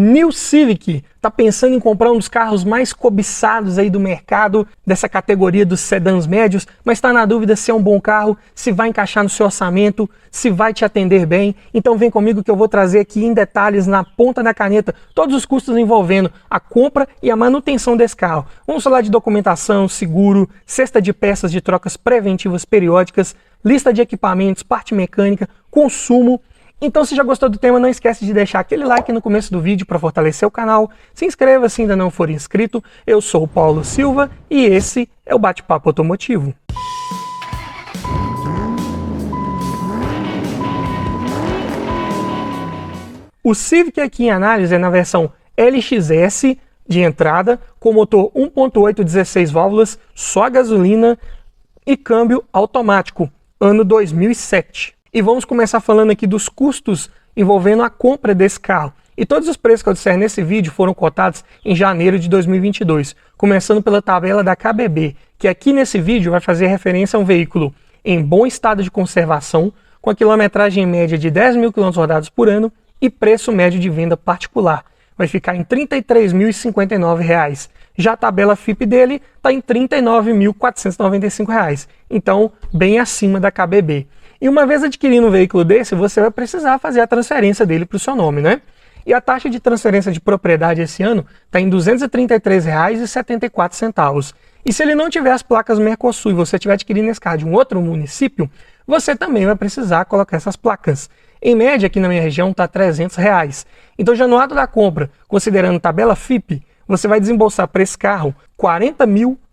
New Civic, tá pensando em comprar um dos carros mais cobiçados aí do mercado, dessa categoria dos sedãs médios, mas está na dúvida se é um bom carro, se vai encaixar no seu orçamento, se vai te atender bem? Então vem comigo que eu vou trazer aqui em detalhes, na ponta da caneta, todos os custos envolvendo a compra e a manutenção desse carro. Vamos falar de documentação, seguro, cesta de peças de trocas preventivas periódicas, lista de equipamentos, parte mecânica, consumo. Então, se já gostou do tema, não esquece de deixar aquele like no começo do vídeo para fortalecer o canal. Se inscreva se ainda não for inscrito. Eu sou o Paulo Silva e esse é o Bate-Papo Automotivo. O Civic aqui em análise é na versão LXS de entrada, com motor 1.8 16 válvulas, só gasolina e câmbio automático, ano 2007. E vamos começar falando aqui dos custos envolvendo a compra desse carro. E todos os preços que eu disser nesse vídeo foram cotados em janeiro de 2022, começando pela tabela da KBB, que aqui nesse vídeo vai fazer referência a um veículo em bom estado de conservação, com a quilometragem média de 10 mil km rodados por ano e preço médio de venda particular. Vai ficar em R$ 33.059. Já a tabela FIP dele está em R$ 39.495. Então, bem acima da KBB. E uma vez adquirindo um veículo desse, você vai precisar fazer a transferência dele para o seu nome, né? E a taxa de transferência de propriedade esse ano está em R$ 233,74. E se ele não tiver as placas Mercosul e você estiver adquirindo esse carro de um outro município, você também vai precisar colocar essas placas. Em média, aqui na minha região, está R$ 300. Então, já no ato da compra, considerando tabela FIP, você vai desembolsar para esse carro R$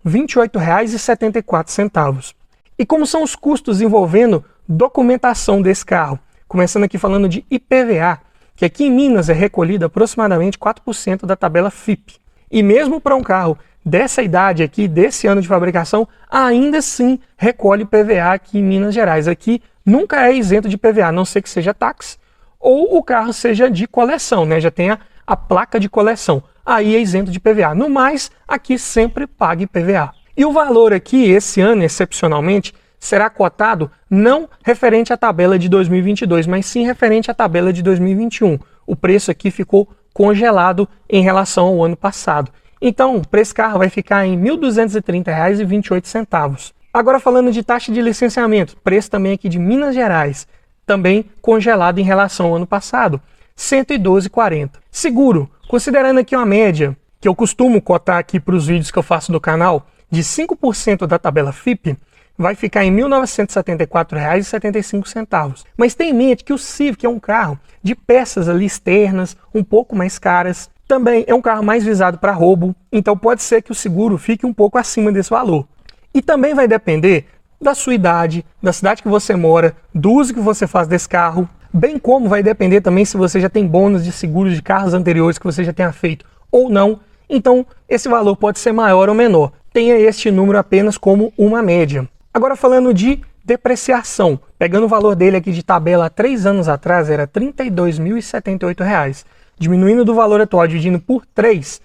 40.028,74. E como são os custos envolvendo documentação desse carro? Começando aqui falando de IPVA, que aqui em Minas é recolhido aproximadamente 4% da tabela FIP. E mesmo para um carro dessa idade aqui, desse ano de fabricação, ainda assim recolhe IPVA aqui em Minas Gerais. Aqui nunca é isento de IPVA, a não ser que seja táxi ou o carro seja de coleção, né? Já tenha a placa de coleção. Aí é isento de IPVA. No mais, aqui sempre paga IPVA. E o valor aqui, esse ano, excepcionalmente, será cotado não referente à tabela de 2022, mas sim referente à tabela de 2021. O preço aqui ficou congelado em relação ao ano passado. Então, para esse carro vai ficar em R$ 1.230,28. Agora falando de taxa de licenciamento, preço também aqui de Minas Gerais, também congelado em relação ao ano passado, R$ 112,40. Seguro, considerando aqui uma média, que eu costumo cotar aqui para os vídeos que eu faço do canal, de 5% da tabela FIP, vai ficar em R$ 1.974,75. Mas tenha em mente que o Civic é um carro de peças ali externas, um pouco mais caras. Também é um carro mais visado para roubo, então pode ser que o seguro fique um pouco acima desse valor. E também vai depender da sua idade, da cidade que você mora, do uso que você faz desse carro, bem como vai depender também se você já tem bônus de seguros de carros anteriores que você já tenha feito ou não. Então, esse valor pode ser maior ou menor. Tenha este número apenas como uma média. Agora falando de depreciação, pegando o valor dele aqui de tabela há 3 anos atrás, era R$ 32.078. Diminuindo do valor atual, dividindo por 3,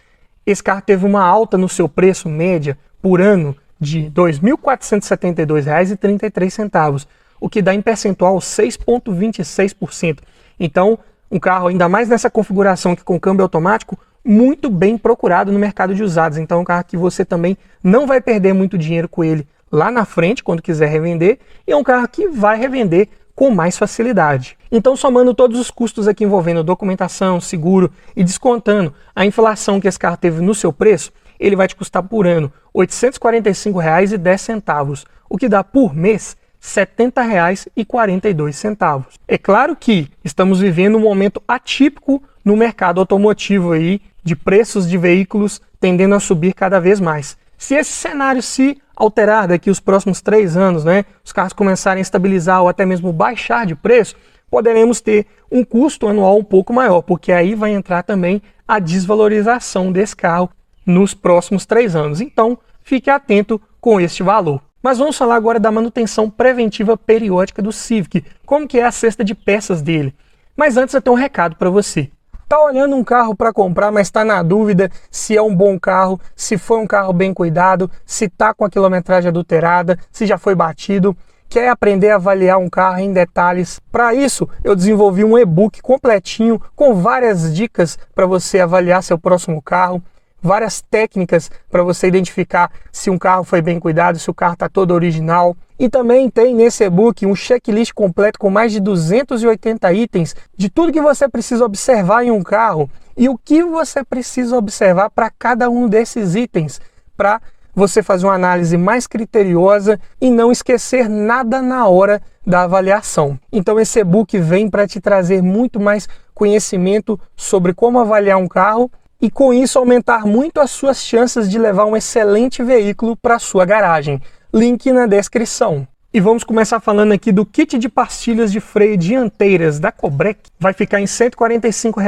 esse carro teve uma alta no seu preço média por ano de R$ 2.472,33, o que dá em percentual 6,26%. Então, um carro ainda mais nessa configuração que com câmbio automático, muito bem procurado no mercado de usados. Então, é um carro que você também não vai perder muito dinheiro com ele lá na frente, quando quiser revender, e é um carro que vai revender com mais facilidade. Então, somando todos os custos aqui envolvendo documentação, seguro e descontando a inflação que esse carro teve no seu preço, ele vai te custar por ano R$ 845,10, o que dá por mês R$ 70,42. É claro que estamos vivendo um momento atípico no mercado automotivo aí, de preços de veículos tendendo a subir cada vez mais. Se esse cenário se alterar daqui os próximos 3 anos, né, os carros começarem a estabilizar ou até mesmo baixar de preço, poderemos ter um custo anual um pouco maior, porque aí vai entrar também a desvalorização desse carro nos próximos 3 anos. Então, fique atento com este valor. Mas vamos falar agora da manutenção preventiva periódica do Civic, como que é a cesta de peças dele. Mas antes eu tenho um recado para você. Tá olhando um carro para comprar, mas está na dúvida se é um bom carro, se foi um carro bem cuidado, se está com a quilometragem adulterada, se já foi batido. Quer aprender a avaliar um carro em detalhes? Para isso, eu desenvolvi um e-book completinho com várias dicas para você avaliar seu próximo carro, várias técnicas para você identificar se um carro foi bem cuidado, se o carro está todo original. E também tem nesse e-book um checklist completo com mais de 280 itens de tudo que você precisa observar em um carro e o que você precisa observar para cada um desses itens, para você fazer uma análise mais criteriosa e não esquecer nada na hora da avaliação. Então esse e-book vem para te trazer muito mais conhecimento sobre como avaliar um carro e com isso aumentar muito as suas chances de levar um excelente veículo para a sua garagem. Link na descrição. E vamos começar falando aqui do kit de pastilhas de freio dianteiras da Cobrec. Vai ficar em R$ 145.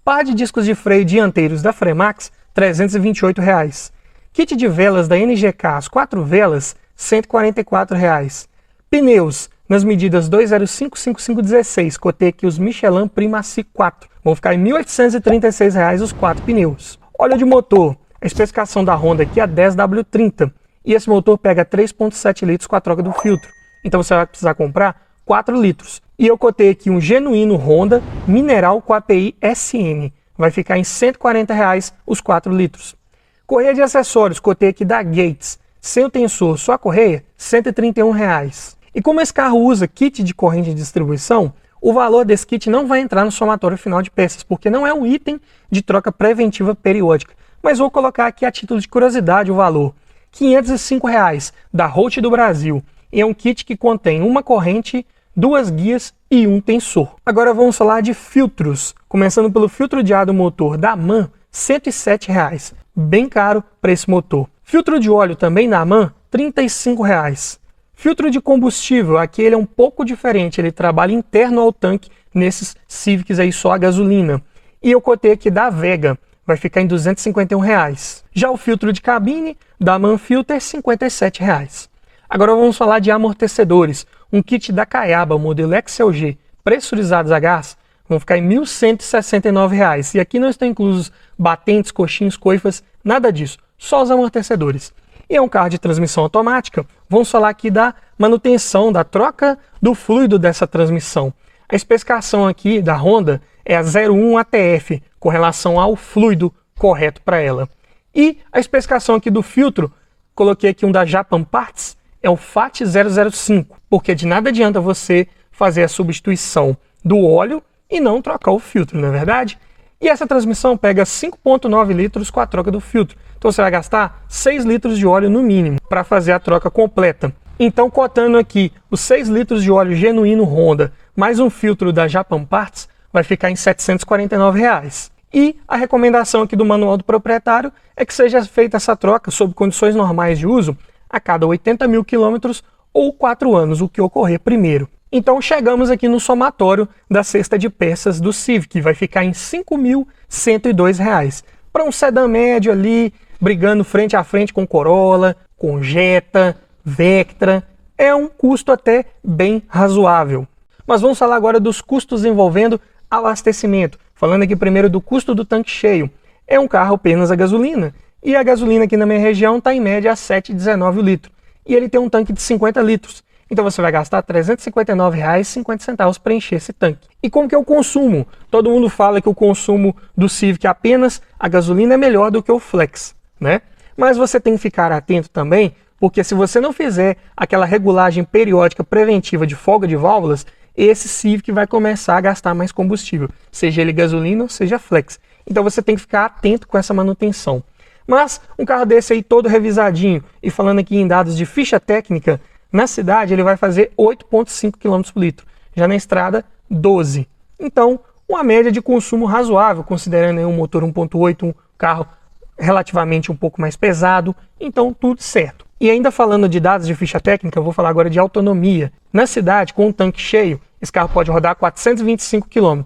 Par de discos de freio dianteiros da Fremax, R$ 328. Kit de velas da NGK, as 4 velas, R$ 144. Pneus nas medidas 205/5516, cotei aqui os Michelin Primacy 4. Vão ficar em R$ 1.836 os 4 pneus. Óleo de motor, a especificação da Honda aqui é a 10W30. E esse motor pega 3,7 litros com a troca do filtro. Então você vai precisar comprar 4 litros. E eu cotei aqui um genuíno Honda mineral com API SN. Vai ficar em R$ 140 os 4 litros. Correia de acessórios, cotei aqui da Gates. Sem o tensor, só a correia, R$ 131. E como esse carro usa kit de corrente de distribuição, o valor desse kit não vai entrar no somatório final de peças, porque não é um item de troca preventiva periódica. Mas vou colocar aqui a título de curiosidade o valor. R$ 505 da Holt do Brasil. E é um kit que contém uma corrente, 2 guias e um tensor. Agora vamos falar de filtros. Começando pelo filtro de ar do motor da MAN, R$ 107. Bem caro para esse motor. Filtro de óleo também da MAN, R$ 35. Filtro de combustível, aqui ele é um pouco diferente, ele trabalha interno ao tanque nesses Civics aí só a gasolina. E eu cotei aqui da Vega, vai ficar em R$ 251. Já o filtro de cabine da Manfilter, R$ 57. Agora vamos falar de amortecedores. Um kit da Caiaba, modelo XLG, pressurizados a gás, vão ficar em R$ 1.169. E aqui não estão inclusos batentes, coxins, coifas, nada disso, só os amortecedores. E é um carro de transmissão automática, vamos falar aqui da manutenção, da troca do fluido dessa transmissão. A especificação aqui da Honda é a 01 ATF, com relação ao fluido correto para ela. E a especificação aqui do filtro, coloquei aqui um da Japan Parts, é o FAT 005, porque de nada adianta você fazer a substituição do óleo e não trocar o filtro, não é verdade? E essa transmissão pega 5,9 litros com a troca do filtro. Então você vai gastar 6 litros de óleo no mínimo para fazer a troca completa. Então, cotando aqui os 6 litros de óleo genuíno Honda, mais um filtro da Japan Parts, vai ficar em R$ 749. E a recomendação aqui do manual do proprietário é que seja feita essa troca sob condições normais de uso a cada 80 mil quilômetros ou 4 anos, o que ocorrer primeiro. Então chegamos aqui no somatório da cesta de peças do Civic, vai ficar em R$ 5.102. Para um sedã médio ali, brigando frente a frente com Corolla, com Jetta, Vectra, é um custo até bem razoável. Mas vamos falar agora dos custos envolvendo abastecimento. Falando aqui primeiro do custo do tanque cheio. É um carro apenas a gasolina. E a gasolina aqui na minha região está em média a R$ 7,19 o litro. E ele tem um tanque de 50 litros. Então você vai gastar R$ 359,50 para encher esse tanque. E como que é o consumo? Todo mundo fala que o consumo do Civic apenas a gasolina é melhor do que o Flex, né? Mas você tem que ficar atento também, porque se você não fizer aquela regulagem periódica preventiva de folga de válvulas, esse Civic vai começar a gastar mais combustível, seja ele gasolina ou seja Flex. Então você tem que ficar atento com essa manutenção. Mas um carro desse aí todo revisadinho, e falando aqui em dados de ficha técnica, na cidade ele vai fazer 8,5 km por litro, já na estrada 12. Então uma média de consumo razoável, considerando aí um motor 1.8, um carro relativamente um pouco mais pesado, então tudo certo. E ainda falando de dados de ficha técnica, eu vou falar agora de autonomia. Na cidade, com um tanque cheio, esse carro pode rodar 425 km.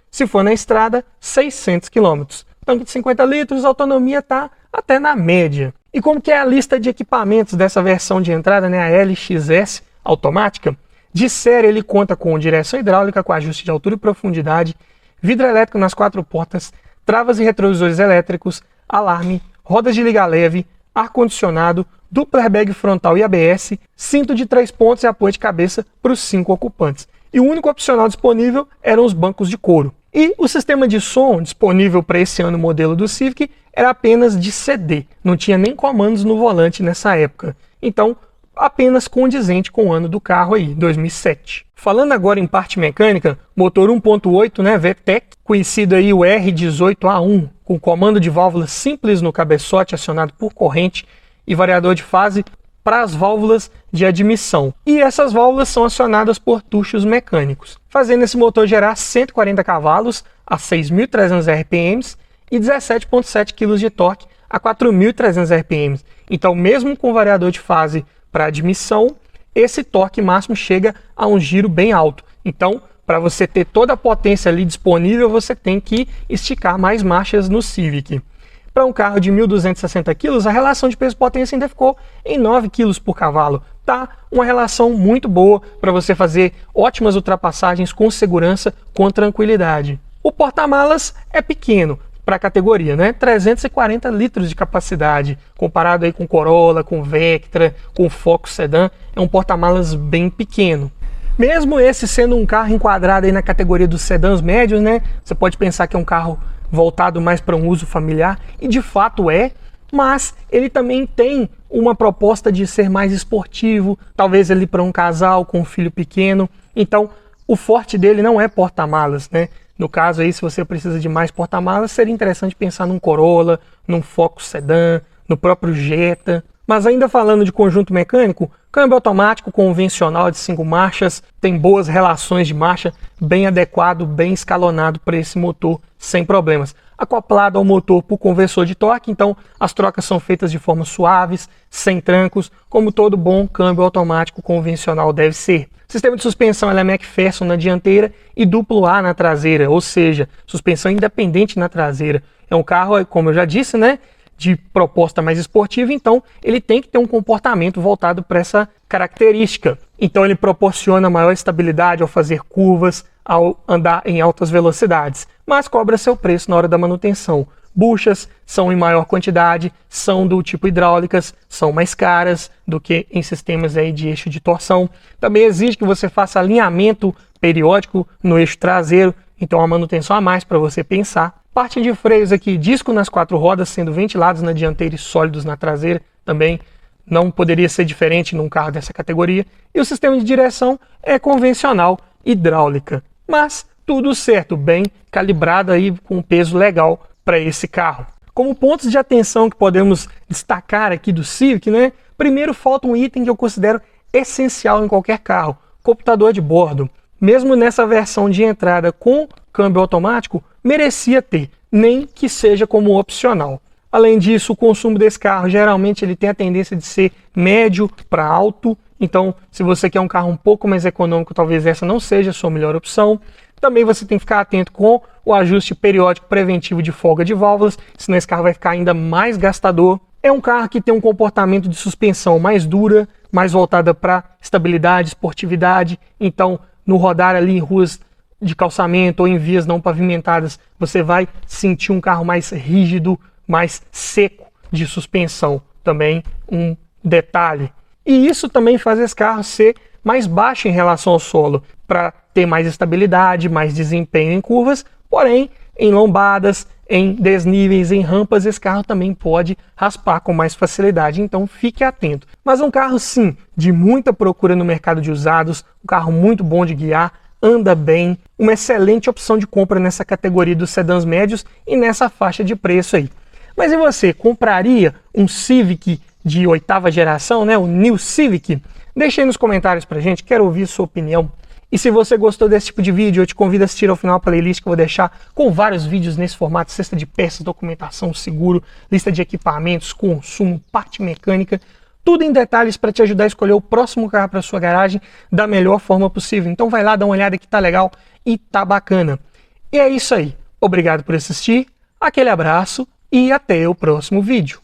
Se for na estrada, 600 km. Tanque de 50 litros, a autonomia está até na média. E como que é a lista de equipamentos dessa versão de entrada, né, a LXS automática? De série ele conta com direção hidráulica com ajuste de altura e profundidade, vidro elétrico nas 4 portas, travas e retrovisores elétricos, alarme, rodas de liga leve, ar-condicionado, dupla airbag frontal e ABS, cinto de 3 pontos e apoio de cabeça para os 5 ocupantes. E o único opcional disponível eram os bancos de couro. E o sistema de som disponível para esse ano modelo do Civic era apenas de CD, não tinha nem comandos no volante nessa época. Então, apenas condizente com o ano do carro aí, 2007. Falando agora em parte mecânica, motor 1.8, né, VTEC, conhecido aí o R18A1, com comando de válvulas simples no cabeçote acionado por corrente e variador de fase para as válvulas de admissão. E essas válvulas são acionadas por tuchos mecânicos, fazendo esse motor gerar 140 cavalos a 6.300 RPM e 17,7 kg de torque a 4.300 RPM. Então, mesmo com variador de fase para admissão, esse torque máximo chega a um giro bem alto. Então, para você ter toda a potência ali disponível, você tem que esticar mais marchas no Civic. Para um carro de 1.260 kg, a relação de peso-potência ainda ficou em 9 kg por cavalo. Tá uma relação muito boa para você fazer ótimas ultrapassagens com segurança, com tranquilidade. O porta-malas é pequeno para a categoria, né? 340 litros de capacidade, comparado aí com Corolla, com Vectra, com Focus Sedan, é um porta-malas bem pequeno. Mesmo esse sendo um carro enquadrado aí na categoria dos sedãs médios, né? Você pode pensar que é um carro voltado mais para um uso familiar, e de fato é, mas ele também tem uma proposta de ser mais esportivo, talvez ele para um casal com um filho pequeno. Então, o forte dele não é porta-malas, né? No caso aí, se você precisa de mais porta-malas, seria interessante pensar num Corolla, num Focus Sedan, no próprio Jetta. Mas ainda falando de conjunto mecânico, câmbio automático convencional de 5 marchas, tem boas relações de marcha, bem adequado, bem escalonado para esse motor, sem problemas. Acoplado ao motor por conversor de torque, então as trocas são feitas de forma suaves, sem trancos, como todo bom câmbio automático convencional deve ser. Sistema de suspensão é McPherson na dianteira e duplo A na traseira, ou seja, suspensão independente na traseira. É um carro, como eu já disse, né, de proposta mais esportiva, então ele tem que ter um comportamento voltado para essa característica. Então ele proporciona maior estabilidade ao fazer curvas, ao andar em altas velocidades, mas cobra seu preço na hora da manutenção. Buchas são em maior quantidade, são do tipo hidráulicas, são mais caras do que em sistemas aí de eixo de torção. Também exige que você faça alinhamento periódico no eixo traseiro, então a manutenção a mais para você pensar. Parte de freios aqui, disco nas 4 rodas sendo ventilados na dianteira e sólidos na traseira, também não poderia ser diferente num carro dessa categoria. E o sistema de direção é convencional, hidráulica, mas tudo certo, bem calibrado aí com um peso legal para esse carro. Como pontos de atenção que podemos destacar aqui do Civic, né? Primeiro, falta um item que eu considero essencial em qualquer carro: computador de bordo. Mesmo nessa versão de entrada com câmbio automático, merecia ter, nem que seja como opcional. Além disso, o consumo desse carro geralmente ele tem a tendência de ser médio para alto, então se você quer um carro um pouco mais econômico, talvez essa não seja a sua melhor opção. Também você tem que ficar atento com o ajuste periódico preventivo de folga de válvulas, senão esse carro vai ficar ainda mais gastador. É um carro que tem um comportamento de suspensão mais dura, mais voltada para estabilidade, esportividade, então no rodar ali em ruas de calçamento ou em vias não pavimentadas, você vai sentir um carro mais rígido, mais seco de suspensão, também um detalhe. E isso também faz esse carro ser mais baixo em relação ao solo, para ter mais estabilidade, mais desempenho em curvas, porém em lombadas, em desníveis, em rampas, esse carro também pode raspar com mais facilidade, então fique atento. Mas um carro sim, de muita procura no mercado de usados, um carro muito bom de guiar, anda bem, uma excelente opção de compra nessa categoria dos sedãs médios e nessa faixa de preço aí. Mas e você, compraria um Civic de 8ª geração, né, o New Civic? Deixa aí nos comentários pra gente, quero ouvir sua opinião. E se você gostou desse tipo de vídeo, eu te convido a assistir ao final a playlist que eu vou deixar com vários vídeos nesse formato: cesta de peças, documentação, seguro, lista de equipamentos, consumo, parte mecânica, tudo em detalhes para te ajudar a escolher o próximo carro para sua garagem da melhor forma possível. Então vai lá, dá uma olhada que tá legal e tá bacana. E é isso aí. Obrigado por assistir, aquele abraço e até o próximo vídeo.